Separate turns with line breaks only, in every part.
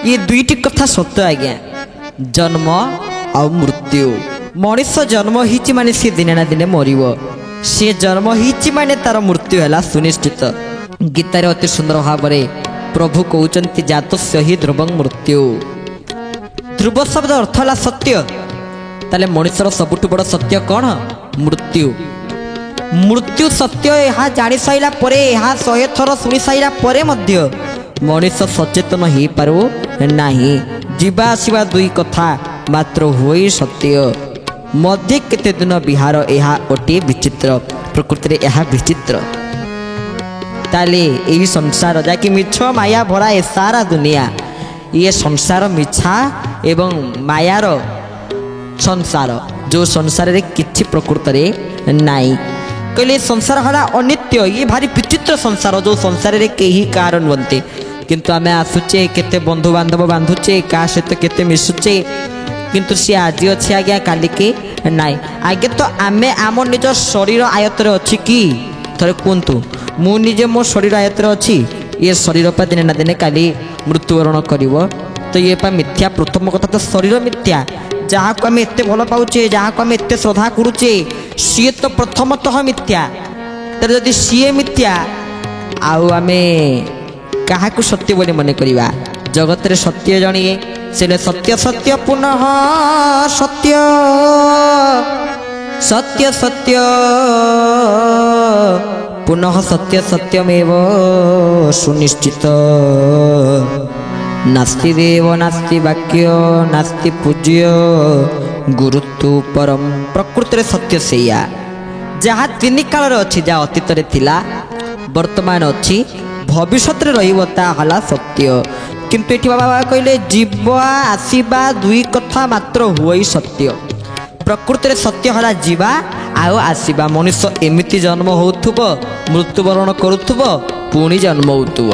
ये दुईटी कथा सत्य आज्ञा जन्म आ मृत्यु मनीष जन्म हिची माने सी दिने ना दिने मरिव सी जन्म हिची माने तार मृत्यु है सुनिश्चित गीतार अति सुंदर भाव प्रभु कहते जातस्य हि ध्रुवं मृत्यु ध्रुव शब्द अर्थ है सत्य ताले मनुष्यर सबुठ बड़ सत्य कौन मृत्यु मृत्यु सत्य यह जानी सारा परे यह 100 थर शुणी सारा परे मध्य मनुष्य सचेतन हो पारू नाही जीवा आसवा दुई कथा मात्र हुई सत्य मध्य केते दिन विहार यह गोटे विचित्र प्रकृति यह विचित्र ताले यही संसार जाकि मिछ माया भरा ए सारा दुनिया ये संसार मिछा एवं मायार संसार जो संसार रे किछि प्रकृति रे नाई कहले संसार हला अनित्य ये भारी विचित्र संसार जो संसार रे केही कारण बनते किंतु आमे आसुचे केते बंधु बांधव बांधुचे का सहित केते मिसुचे किंतु सी आज अच्छे आज्ञा काली के नाई आगे तो आमे आम निज शरीर आयतर अच्छी कि थरे कहतु मु निजे मो शरीर आयतर अच्छी ये शरीर पा दिने ना दिने काली मृत्युवरण करिवो तो ये पा मिथ्या प्रथम कथा तो शरीर मिथ्या जहाँ को आम एत भल पाचे जहाँ को आम एत श्रद्धा करुचे सी तो प्रथमतः मिथ्या तर जदि सी मिथ्या आउ आमे क्या सत्य बोली मन करिवा जगत रे सत्य जणिए से सत्य सत्य पुनः सत्य सत्य सत्य पुनः सत्य सत्यमेव सुनिश्चित नास्ति देव नास्ति वाक्य नास्ति पूज्य गुरुत्व परम प्रकृति सत्य सेया जहाँ तीन काल अच्छी जहाँ अतीत रे थिला वर्तमान अच्छी भविष्य रहा सत्य किंतु ये बाबा कहले जीवा आसवा दुई कथा मात्र हुई सत्य प्रकृति रे सत्य हला जीवा आउ आसवा मनुष्य एमिति जन्म होथुब मृत्युवरण करुथुब पुणी जन्म होथुब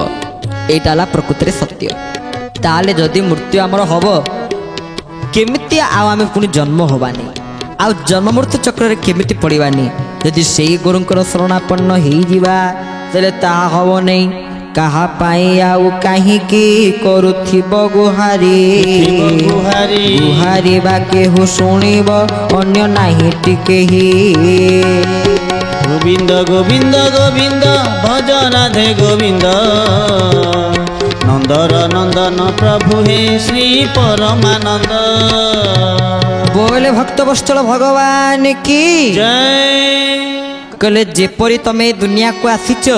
एटा हला प्रकृति रे सत्य ताले जदि मृत्यु आमर हब केमिति आमे पुणी जन्म हबानी आउ जन्म मृत्यु चक्र रे केमिति पड़िबानी जदि सेई गुरुंकर शरणापन्न हेई जिबा तले ताहा हब नहीं कहा पाई आउ कहीं की करुथिब गुहारी गुहारी बाके हो सुनिब अन्य नहीं टिके ही
गोविंद गोविंद गोविंद भजन राधे गोविंद नंदर नंदन प्रभु हे श्री परमानंद
बोले भक्त वत्सल भगवान की
जय
कहले जेपरी तमे दुनिया को आसीच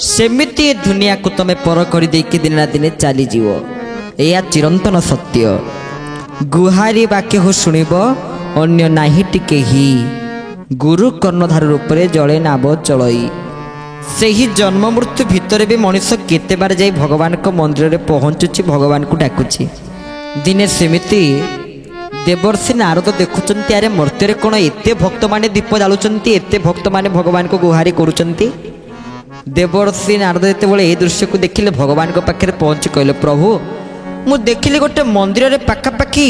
सेमिति दुनिया को तमे पर कर देकी दिन ना दिने चली जीव या चिरंतन सत्य गुहारी वाक्य हो सुनिब अन्य नाही टिके ही गुरु कर्णधार रूप रे जले नाब चलई से ही जन्म मृत्यु भितर भी मनुष्य केते बार जाई भगवान को मंदिर रे पहुंचुची भगवान को डाकुची दिने सेमिति देवर्षि नारद देखुचंती अरे मर्त्य कौन एते भक्त माने दीप जालुचंती एते भक्त माने भगवान को गुहारी करुचंती देवर्षि नारद जेतेबेले ए दृश्य को देखिले भगवान को पाखे पहुंची कहले प्रभु मु देखिली गोटे मंदिर रे पाखापाखि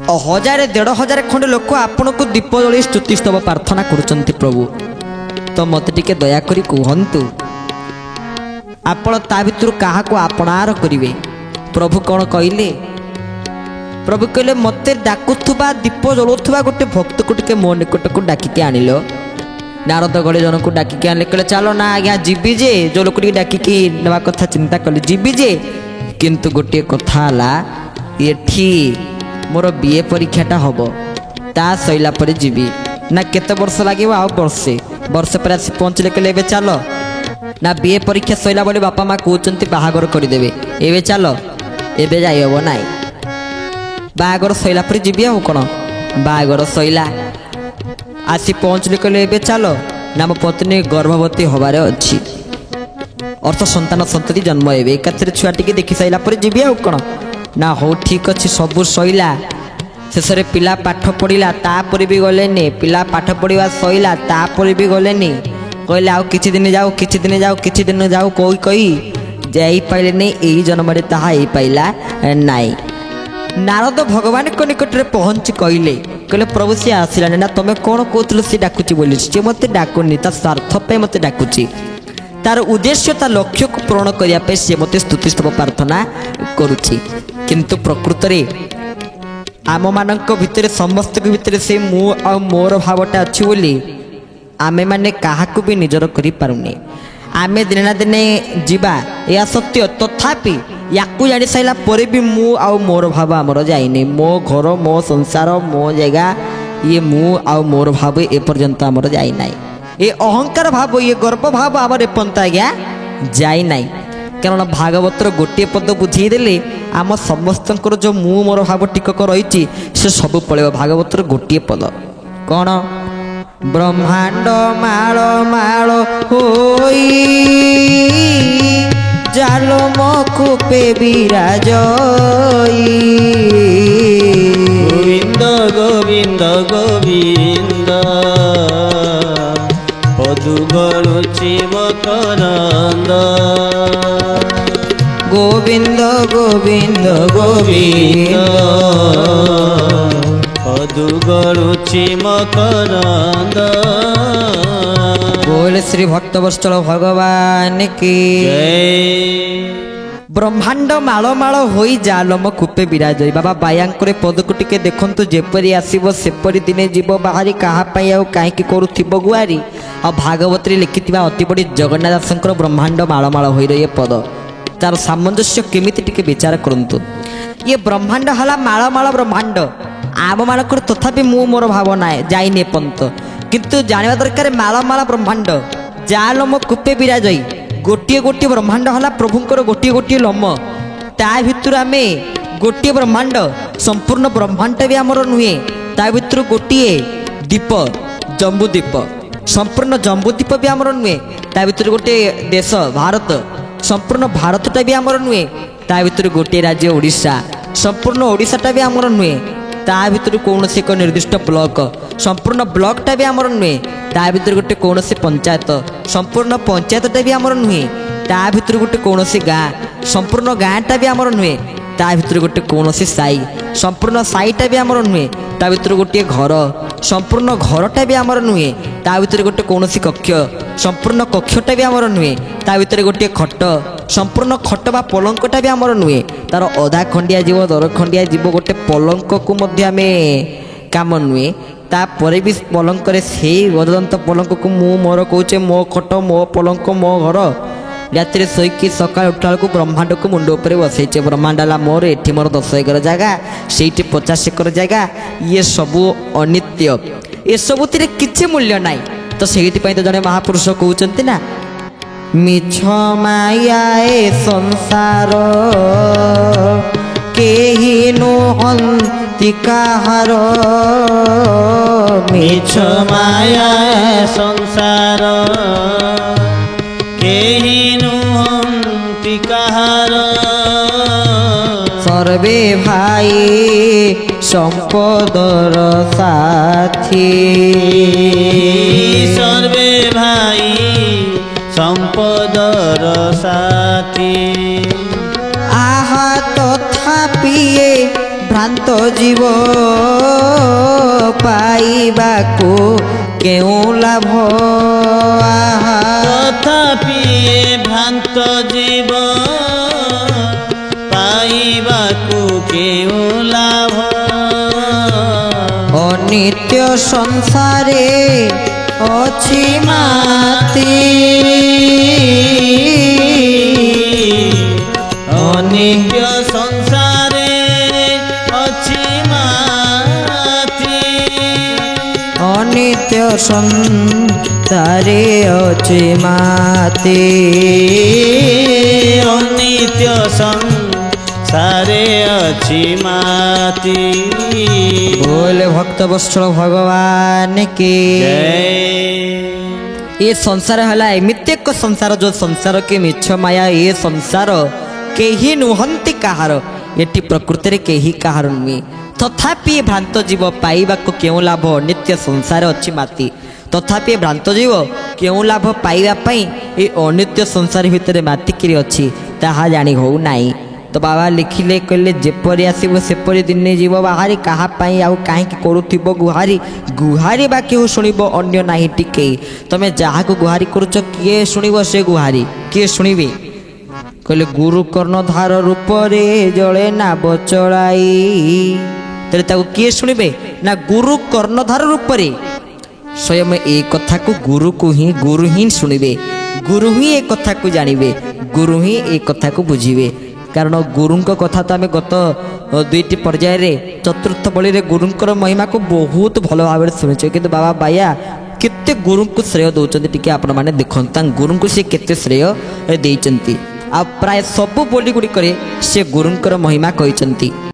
1000-1500 खंड लोक आपण को दीप जलि स्तुति स्तव प्रार्थना करुचंती प्रभु तो मत टिके दया करी कहंतु आपण ता भितर काहा को आपणार करिवे प्रभु कौन कहले प्रभु कहले मते डाकुथुबा दीप जलुथुबा गोटे भक्त को टिके मो निकट को डाकिके आनिलो नारद गले जन को डाकिके आनिले कहले चलो ना आज्ञा जीवी जे जो लोक डाकिके नवा कथा चिंता कले जीवी जे किंतु गोटे कथा हला एठी मोर बीए परीक्षाटा हबो ता सइला परे जीवी ना केते वर्ष लागिबो आ वर्षे पर आसी पहुंचले कहले एबे चलो ना बीए परीक्षा सइला बोले बापा माँ कहउचंती बाहागर करिदेबे एबे चलो एबे जाई हबो नाई बाहागर सइला पर जीवी आ कोन बाहागर सइला आसी पहुंचले कहले एबे चलो ना मो पत्नी गर्भवती हबारे अछि अर्थ संतान संतति जन्म हेबे एकाथरे छुआ टिके देखि साइला पर जीवी आ कोन ना हो ठीक अछि सबु सइला शेषरे पिला पाठ पढ़िला तापर भी गलेनी पिला पाठ पढ़िवा सइला तापर भी गलेनी कहले आउ किछि दिन जाऊ कोई कही जाई पाइले नहीं एही जन्म रे ताहा एई पाइला नाई नारद भगवान को निकट रे पहुंच कहले कहले प्रभु से आसिला ना तमे कोन कहतल से डाकुची बोली से मते डाकुनी ता स्वार्थ पे मते डाकुची तार उद्देश्य ता लक्ष्य को पूर्ण करिया पे से मते स्तुति स्तव प्रार्थना करूची କିନ୍ତୁ ପ୍ରକୃତରେ ଆମମାନଙ୍କ ଭିତରେ ସମସ୍ତଙ୍କ ଭିତରେ ସେ ମୁଁ ଆଉ ମୋର ଭାବଟା ଅଛି ବୋଲି ଆମେମାନେ କାହାକୁ ବି ନିଜର କରିପାରୁନି। ଆମେ ଦିନେ ନା ଦିନେ ଯିବା ଏହା ସତ୍ୟ, ତଥାପି ୟାକୁ ଜାଣି ସାରିଲା ପରେ ବି ମୁଁ ଆଉ ମୋର ଭାବ ଆମର ଯାଇନି। ମୋ ଘର, ମୋ ସଂସାର, ମୋ ଜାଗା, ଇଏ ମୁଁ ଆଉ ମୋର ଭାବ ଏପର୍ଯ୍ୟନ୍ତ ଆମର ଯାଇନାହିଁ। ଏ ଅହଙ୍କାର ଭାବ, ଇଏ ଗର୍ବ ଭାବ ଆମର ଏପର୍ଯ୍ୟନ୍ତ ଆଜ୍ଞା ଯାଇନାହିଁ। କାରଣ ଭାଗବତର ଗୋଟିଏ ପଦ ବୁଝେଇ ଦେଲେ ଆମ ସମସ୍ତଙ୍କର ଯେଉଁ ମୁଁ ମୋର ଭାବ ଟିକକ ରହିଛି ସେ ସବୁ ପଳେଇବ। ଭାଗବତର ଗୋଟିଏ ପଦ କ'ଣ? ବ୍ରହ୍ମାଣ୍ଡ ମାଳ ମାଳ ହୋଇ ଜାଲମ କୂପେ ବିରାଜଇ।
ଗୋବିନ୍ଦ ଗୋବିନ୍ଦ ଗୋବିନ୍ଦ ପଦୁ ଗଳୁଛି ମକରନ୍ଦ।
ଗୋବିନ୍ଦ ଗୋବିନ୍ଦ ଗୋବିନ୍ଦ
ପଦୁ ଗଳୁଛି ମକରନ୍ଦ।
ବୋଲ ଶ୍ରୀ ଭକ୍ତବତ୍ସଳ ଭଗବାନ କି ବ୍ରହ୍ମାଣ୍ଡ ମାଳ ମାଳ ହୋଇ ଜାଲମ କୂପେ ବିରାଜଇ। ବାବା ବାୟାଙ୍କର ପଦକୁ ଟିକେ ଦେଖନ୍ତୁ, ଯେପରି ଆସିବ ସେପରି ଦିନେ ଯିବ ବାହାରି, କାହା ପାଇଁ ଆଉ କାହିଁକି କରୁଥିବ ଗୁହାରି। ଆଉ ଭାଗବତରେ ଲେଖିଥିବା ଅତି ବଡ଼ି ଜଗନ୍ନାଥ ଦାସଙ୍କର ବ୍ରହ୍ମାଣ୍ଡ ମାଳ ମାଳ ହୋଇର ଏ ପଦ, ତାର ସାମଞ୍ଜସ୍ୟ କେମିତି ଟିକେ ବିଚାର କରନ୍ତୁ। ଇଏ ବ୍ରହ୍ମାଣ୍ଡ ହେଲା ମାଳ ମାଳ ବ୍ରହ୍ମାଣ୍ଡ, ଆମମାନଙ୍କର ତଥାପି ମୁଁ ମୋର ଭାବ ନାହିଁ ଯାଇନି ଏପର୍ଯ୍ୟନ୍ତ। କିନ୍ତୁ ଜାଣିବା ଦରକାର ମାଳ ମାଳ ବ୍ରହ୍ମାଣ୍ଡ ଜାଲମ କୂପେ ବିରାଜଇ। ଗୋଟିଏ ଗୋଟିଏ ବ୍ରହ୍ମାଣ୍ଡ ହେଲା ପ୍ରଭୁଙ୍କର ଗୋଟିଏ ଗୋଟିଏ ଲୋମ। ତା ଭିତରୁ ଆମେ ଗୋଟିଏ ବ୍ରହ୍ମାଣ୍ଡ, ସମ୍ପୂର୍ଣ୍ଣ ବ୍ରହ୍ମାଣ୍ଡ ବି ଆମର ନୁହେଁ। ତା ଭିତରୁ ଗୋଟିଏ ଦ୍ୱୀପ, ଜମ୍ବୁ ଦ୍ୱୀପ, ସମ୍ପୂର୍ଣ୍ଣ ଜମ୍ବୁ ଦ୍ୱୀପ ବି ଆମର ନୁହେଁ। ତା ଭିତରୁ ଗୋଟିଏ ଦେଶ ଭାରତ, ସମ୍ପୂର୍ଣ୍ଣ ଭାରତଟା ବି ଆମର ନୁହେଁ। ତା ଭିତରୁ ଗୋଟିଏ ରାଜ୍ୟ ଓଡ଼ିଶା, ସମ୍ପୂର୍ଣ୍ଣ ଓଡ଼ିଶାଟା ବି ଆମର ନୁହେଁ। ତା ଭିତରୁ କୌଣସି ଏକ ନିର୍ଦ୍ଦିଷ୍ଟ ବ୍ଲକ, ସମ୍ପୂର୍ଣ୍ଣ ବ୍ଲକଟା ବି ଆମର ନୁହେଁ। ତା ଭିତରୁ ଗୋଟେ କୌଣସି ପଞ୍ଚାୟତ, ସମ୍ପୂର୍ଣ୍ଣ ପଞ୍ଚାୟତଟା ବି ଆମର ନୁହେଁ। ତା ଭିତରୁ ଗୋଟେ କୌଣସି ଗାଁ, ସମ୍ପୂର୍ଣ୍ଣ ଗାଁଟା ବି ଆମର ନୁହେଁ। ତା ଭିତରୁ ଗୋଟେ କୌଣସି ସାହି, ସମ୍ପୂର୍ଣ୍ଣ ସାହିଟା ବି ଆମର ନୁହେଁ। ତା ଭିତରୁ ଗୋଟିଏ ଘର, ସମ୍ପୂର୍ଣ୍ଣ ଘରଟା ବି ଆମର ନୁହେଁ। ତା ଭିତରେ ଗୋଟେ କୌଣସି କକ୍ଷ, ସମ୍ପୂର୍ଣ୍ଣ କକ୍ଷଟା ବି ଆମର ନୁହେଁ। ତା ଭିତରେ ଗୋଟିଏ ଖଟ, ସମ୍ପୂର୍ଣ୍ଣ ଖଟ ବା ପଲଙ୍କଟା ବି ଆମର ନୁହେଁ। ତାର ଅଧା ଖଣ୍ଡିଆ ଯିବ, ଦର ଖଣ୍ଡିଆ ଯିବ, ଗୋଟେ ପଲଙ୍କକୁ ମଧ୍ୟ ଆମେ କାମ ନୁହେଁ। ତାପରେ ବି ପଲଙ୍କରେ ସେଇ ଗଜଦନ୍ତ ପଲଙ୍କକୁ ମୁଁ ମୋର କହୁଛେ ମୋ ଖଟ, ମୋ ପଲଙ୍କ, ମୋ ଘର। ରାତିରେ ଶୋଇକି ସକାଳେ ଉଠିଲା ବେଳକୁ ବ୍ରହ୍ମାଣ୍ଡକୁ ମୁଣ୍ଡ ଉପରେ ବସେଇଛେ। ବ୍ରହ୍ମାଣ୍ଡ ହେଲା ମୋର, ଏଠି ମୋର 10 ଏକର ଜାଗା, ସେଇଠି 50 ଏକର ଜାଗା। ଇଏ ସବୁ ଅନିତ୍ୟ, ଏସବୁଥିରେ କିଛି ମୂଲ୍ୟ ନାହିଁ। ତ ସେଇଥିପାଇଁ ତ ଜଣେ ମହାପୁରୁଷ କହୁଛନ୍ତି ନା, ମିଛ ମାୟା ଏ ସଂସାର କେହି ନୁହନ୍ତି କାହାର।
ମିଛ ମାୟା ସଂସାର କେହି ନୁହନ୍ତି କାହାର।
ସର୍ବେ ଭାଇ ସମ୍ପଦର ସାଥୀ,
ସର୍ବେ ଭାଇ ସମ୍ପଦର ସାଥୀ।
ଆହା ତଥାପି ଏ ଭ୍ରାନ୍ତ ଜୀବ ପାଇବାକୁ କେଉଁ ଲାଭ। ଆହା
ତଥାପି ଏ ଭ୍ରାନ୍ତ ଜୀବ ପାଇବାକୁ କେଉଁ ଲାଭ।
ଅନିତ୍ୟ ସଂସାରେ ଅଛି ମାତି,
ଅନିତ୍ୟ ସଂସାରେ ଅଛି ମାତି।
ଅନିତ୍ୟ ସଂସାରେ ଅଛି ମାତି,
ଅନିତ୍ୟ ସଂସାରେ ଅଛି ମାତି।
ବୋଲ ଭକ୍ତବତ୍ସଳ ଭଗବାନ କି ଏ ସଂସାର ହେଲା ଏମିତି ଏକ ସଂସାର, ଯେଉଁ ସଂସାର କି ମିଛ ମାୟା। ଏ ସଂସାର କେହି ନୁହନ୍ତି କାହାର, ଏଠି ପ୍ରକୃତିରେ କେହି କାହାର ନୁହେଁ। ତଥାପି ଭ୍ରାନ୍ତ ଜୀବ ପାଇବାକୁ କେଉଁ ଲାଭ, ଅନିତ୍ୟ ସଂସାର ଅଛି ମାତି। ତଥାପି ଭ୍ରାନ୍ତ ଜୀବ କେଉଁ ଲାଭ ପାଇବା ପାଇଁ ଏ ଅନିତ୍ୟ ସଂସାର ଭିତରେ ମାତିକିରି ଅଛି, ତାହା ଜାଣି ହେଉନାହିଁ। ତ ବାବା ଲେଖିଲେ, କହିଲେ ଯେପରି ଆସିବ ସେପରି ଦିନେ ଯିବ ବାହାରି, କାହା ପାଇଁ ଆଉ କାହିଁକି କରୁଥିବ ଗୁହାରି। ଗୁହାରି ବା କେଉଁ ଶୁଣିବ, ଅନ୍ୟ ନାହିଁ ଟିକେ। ତମେ ଯାହାକୁ ଗୁହାରି କରୁଛ କିଏ ଶୁଣିବ ସେ ଗୁହାରି, କିଏ ଶୁଣିବେ? କହିଲେ ଗୁରୁ କର୍ଣ୍ଣଧାର ରୂପରେ ଜଳେ ନାବ ଚଳାଇ। ତେବେ ତାକୁ କିଏ ଶୁଣିବେ ନା ଗୁରୁ କର୍ଣ୍ଣଧାର ରୂପରେ ସ୍ୱୟଂ ଏ କଥାକୁ ଗୁରୁ ହିଁ ଶୁଣିବେ, ଗୁରୁ ହିଁ ଏ କଥାକୁ ଜାଣିବେ, ଗୁରୁ ହିଁ ଏ କଥାକୁ ବୁଝିବେ। କାରଣ ଗୁରୁଙ୍କ କଥା ତ ଆମେ ଗତ ଦୁଇଟି ପର୍ଯ୍ୟାୟରେ ଚତୁର୍ଥ ବଳିରେ ଗୁରୁଙ୍କର ମହିମାକୁ ବହୁତ ଭଲ ଭାବରେ ଶୁଣିଛେ। କିନ୍ତୁ ବାବା ବାୟା କେତେ ଗୁରୁଙ୍କୁ ଶ୍ରେୟ ଦେଉଛନ୍ତି ଟିକେ ଆପଣମାନେ ଦେଖନ୍ତୁ, ତାଙ୍କ ଗୁରୁଙ୍କୁ ସେ କେତେ ଶ୍ରେୟ ଦେଇଛନ୍ତି। ଆଉ ପ୍ରାୟ ସବୁ ବୋଲି ଗୁଡ଼ିକରେ ସେ ଗୁରୁଙ୍କର ମହିମା କହିଛନ୍ତି।